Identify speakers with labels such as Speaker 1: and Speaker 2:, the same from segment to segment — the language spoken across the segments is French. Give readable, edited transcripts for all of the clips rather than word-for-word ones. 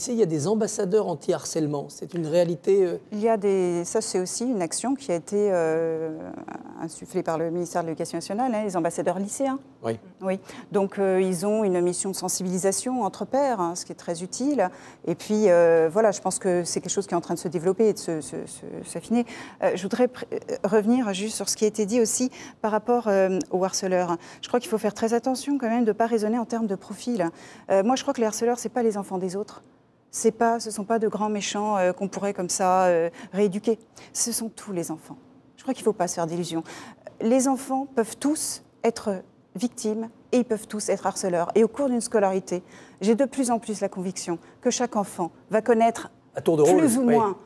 Speaker 1: Il y a des ambassadeurs anti-harcèlement, c'est une réalité.
Speaker 2: Il y a des, ça c'est aussi une action qui a été insufflée par le ministère de l'Éducation nationale, hein, les ambassadeurs lycéens.
Speaker 1: Oui.
Speaker 2: Oui. Donc ils ont une mission de sensibilisation entre pairs, hein, ce qui est très utile. Et puis voilà, je pense que c'est quelque chose qui est en train de se développer et de s'affiner. Je voudrais revenir juste sur ce qui a été dit aussi par rapport aux harceleurs. Je crois qu'il faut faire très attention quand même de ne pas raisonner en termes de profil. Moi je crois que les harceleurs, ce n'est pas les enfants des autres. Ce ne sont pas de grands méchants qu'on pourrait comme ça rééduquer. Ce sont tous les enfants. Je crois qu'il ne faut pas se faire d'illusions. Les enfants peuvent tous être victimes et ils peuvent tous être harceleurs. Et au cours d'une scolarité, j'ai de plus en plus la conviction que chaque enfant va connaître
Speaker 1: à tour de rôle,
Speaker 2: plus ou moins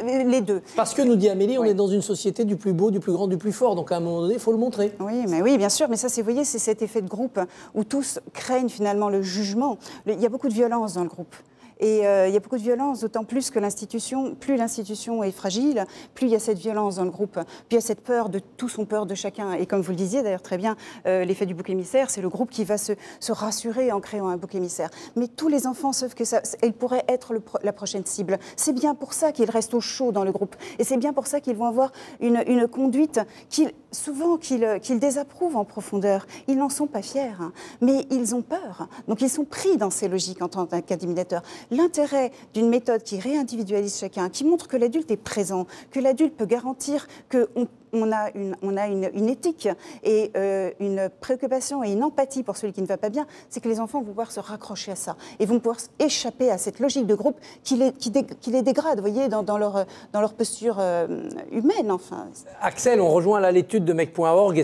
Speaker 2: les deux.
Speaker 1: Parce que, nous dit Amélie, on est dans une société du plus beau, du plus grand, du plus fort. Donc à un moment donné, il faut le montrer.
Speaker 2: Oui, bien sûr. Mais ça, vous voyez, c'est cet effet de groupe où tous craignent finalement le jugement. Il y a beaucoup de violence dans le groupe. Et il y a beaucoup de violence, d'autant plus que plus l'institution est fragile, plus il y a cette violence dans le groupe, plus il y a cette peur de tous ont peur de chacun. Et comme vous le disiez d'ailleurs très bien, l'effet du bouc émissaire, c'est le groupe qui va se rassurer en créant un bouc émissaire. Mais tous les enfants savent que ils pourraient être la prochaine cible. C'est bien pour ça qu'ils restent au chaud dans le groupe. Et c'est bien pour ça qu'ils vont avoir une conduite qu'ils désapprouvent en profondeur. Ils n'en sont pas fiers, hein, mais ils ont peur. Donc ils sont pris dans ces logiques en tant qu'animateur. L'intérêt d'une méthode qui réindividualise chacun, qui montre que l'adulte est présent, que l'adulte peut garantir qu'on a une éthique et une préoccupation et une empathie pour celui qui ne va pas bien, c'est que les enfants vont pouvoir se raccrocher à ça et vont pouvoir échapper à cette logique de groupe qui les dégrade, vous voyez, dans leur posture humaine. Enfin.
Speaker 1: Axel, on rejoint là l'étude de Mec.org.